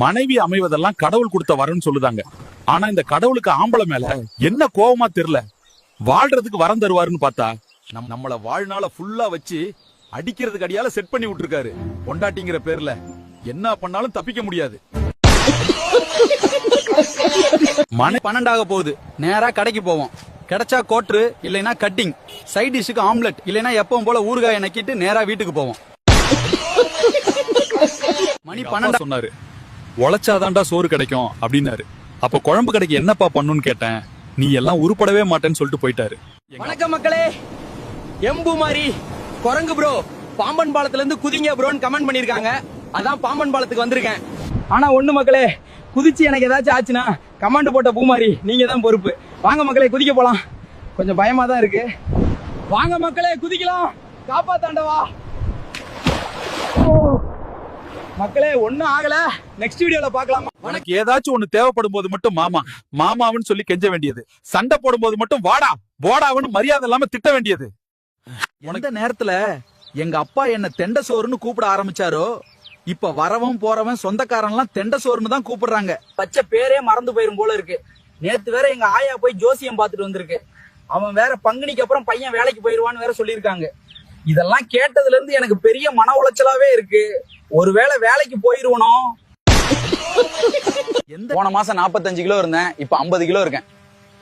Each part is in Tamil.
மனைவி அமைவதெல்லாம் கடவுள் கொடுத்த வரன்னு சொல்லுதாங்க. ஆனா இந்த கடவுளுக்கு ஆம்பளை மேல என்ன கோவமா தெரியல. வாழ்றதுக்கு வரம் தருவாருன்னு பார்த்தா நம்மள வாழ்நாள ஃபுல்லா வச்சு அடிக்கிறதுக்கு அடியால செட் பண்ணி விட்டுருக்காரு. பொண்டாட்டிங்கிற பேர்ல என்ன பண்ணாலும் தப்பிக்க முடியாது. மணி 12 போகுது. நேரா கடைக்கு போவோம். கிடைச்சா கோட்ரு, இல்லைன்னா கட்டிங், சைட் டிஷ்க்கு ஆம்லெட், இல்லைன்னா எப்பவும் போல ஊறுகாய் நக்கிட்டு நேரா வீட்டுக்கு போவோம். மணி 12 சொன்னாரு, உழைச்சாதான்டா சோறு கிடைக்கும் அப்படின்னாரு. அப்ப குழம்பு கடைக்கு என்னப்பா பண்ணுன்னு கேட்டேன். நீ எல்லாம் உருப்படவே மாட்டேன்னு சொல்லிட்டு போயிட்டாரு. வணக்கம் மக்களே, எம்பு மாதிரி குரங்கு ப்ரோ பாம்பன் பாலத்துல இருந்து குதிங்க ப்ரோன்னு கமெண்ட் பண்ணிருக்காங்க. அதான் பாம்பன் பாலத்துக்கு வந்திருக்கேன். ஆனா ஒண்ணு மக்களே, குதிச்சு எனக்கு ஏதாச்சும் ஆச்சுன்னா கமாண்ட் போட்ட பூமாரி நீங்க தான் பொறுப்பு. வாங்க மக்களே குதிக்க போலாம். கொஞ்சம் பயமா தான் இருக்கு. வாங்க மக்களே குதிக்கலாம். காப்பாத்தாண்டவா மக்களே. ஒண்ணும் ஆகல. நெக்ஸ்ட் வீடியோல பாக்கலாமா? உனக்கு ஏதாச்சும் ஒண்ணு தேவைப்படும் போது மட்டும் மாமா மாமாவுன்னு சொல்லி கெஞ்ச வேண்டியது. சண்டை போடும் போது மட்டும் வாடா போடாவுன்னு மரியாதை இல்லாம திட்ட வேண்டியது. உனக்கு நேரத்துல எங்க அப்பா என்ன தெண்ட சோறுன்னு கூப்பிட ஆரம்பிச்சாரோ, இப்ப வரவன் போறவன் சொந்தக்காரன் எல்லாம் தெண்ட சோறுன்னு தான் கூப்பிடுறாங்க. பச்சை பேரே மறந்து போயிரும் போல இருக்கு. நேத்து வேற எங்க ஆயா போய் ஜோசியம் பாத்துட்டு வந்திருக்கு. அவன் வேற பங்குனிக்கு அப்புறம் பையன் வேலைக்கு போயிருவான்னு வேற சொல்லிருக்காங்க. இதெல்லாம் கேட்டதுல இருந்து எனக்கு பெரிய மன உளைச்சலாவே இருக்கு. ஒருவேளை வேலைக்கு போயிருவனோ. போன மாசம் 45 கிலோ இருந்தேன், இப்ப 50 கிலோ இருக்கேன்.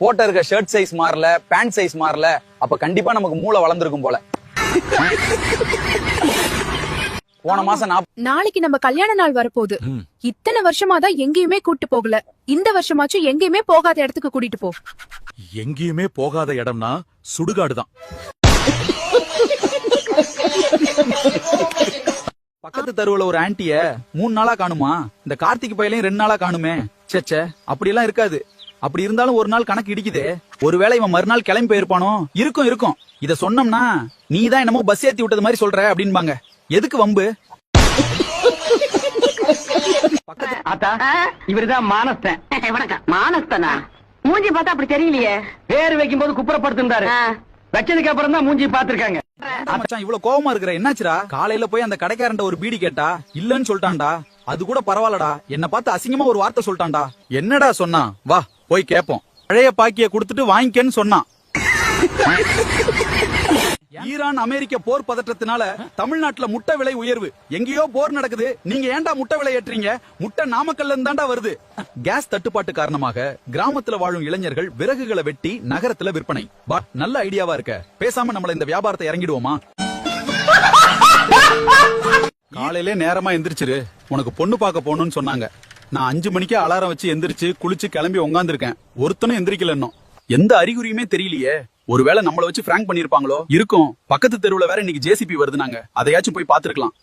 போட்ட இருக்க ஷர்ட் சைஸ் மாறல, பேண்ட் சைஸ் மாறல. அப்ப கண்டிப்பா நமக்கு மூளை வளர்ந்துருக்கும் போல. போன மாசம் நாளைக்கு நம்ம கல்யாண நாள் வரப்போகுது. இத்தனை வருஷமா தான் எங்கேயுமே கூட்டு போகல. இந்த வருஷமாச்சும் எங்கேயுமே போகாத இடத்துக்கு கூட்டிட்டு போ. எங்கேயுமே போகாத இடம்னா சுடுகாடுதான். பக்கத்து தெருவுல ஒரு ஆன்ட்டிய 3 நாளா காணுமா? இந்த கார்த்திக் பையலையும் 2 நாளா காணுமே. சேச்சே, அப்படி எல்லாம் இருக்காது. அப்படி இருந்தாலும் ஒரு நாள் கணக்கு இடிக்குது. ஒருவேளை இவன் மறுநாள் கிளம்பி போயிருப்பானோ? இருக்கும். இத சொன்னோம்னா நீ தான் என்னமோ பஸ் ஏத்தி விட்டது மாதிரி சொல்ற அப்படின்பாங்க. எதுக்கு வம்பு? இவருதான் மானஸ்தன். வணக்கம். மானஸ்தனா? மூஞ்சி பார்த்தா அப்படி தெரியலையே. பேரு வைக்கும் போது குப்புறப்படுத்திருந்தாரு. வச்சதுக்கு அப்புறம் தான் மூஞ்சி பாத்துருக்காங்க. மச்சான் இவ்வளவு கோவமா இருக்கிற என்னாச்சுடா? காலையில போய் அந்த கடைக்காரன்ட்ட ஒரு பீடி கேட்டா இல்லன்னு சொல்லிட்டான்டா. அது கூட பரவாயில்லடா, என்ன பார்த்து அசிங்கமா ஒரு வார்த்தை சொல்லிட்டான்டா. என்னடா சொன்னா? வா போய் கேப்போம். பழைய பாக்கிய கொடுத்துட்டு வாங்கிக்கன்னு சொன்னான். ஈரான் அமெரிக்க போர் பதற்றத்தினால தமிழ்நாட்டுல முட்டை விலை உயர்வு. எங்கேயோ போர் நடக்குது, நீங்க ஏன்டா முட்டை விலை ஏற்றீங்க? முட்டை நாமக்கல்ல இருந்தாண்டா வருது. கேஸ் தட்டுப்பாட்டு காரணமாக கிராமத்துல வாழும் இளைஞர்கள் விறகுகளை வெட்டி நகரத்துல விற்பனை. நல்ல ஐடியாவா இருக்க. பேசாம நம்மள இந்த வியாபாரத்தை இறங்கிடுவோமா? காலையிலே நேரமா எந்திரிச்சிரு, உனக்கு பொண்ணு பார்க்க போகணும்னு சொன்னாங்க. நான் 5 மணிக்கு அலாரம் வச்சு எந்திரிச்சு குளிச்சு கிளம்பி உட்காந்துருக்கேன். ஒருத்தனும் எந்திரிக்கல. இன்னும் எந்த அறிகுறியுமே தெரியலையே. ஒருவேளை நம்மள வச்சு பிராங்க் பண்ணிருப்பாங்களோ? இருக்கும். பக்கத்து தெருவுல வேற இன்னைக்கு ஜேசிபி வருது. நாங்க அதையாச்சும் போய் பாத்துருக்கலாம்.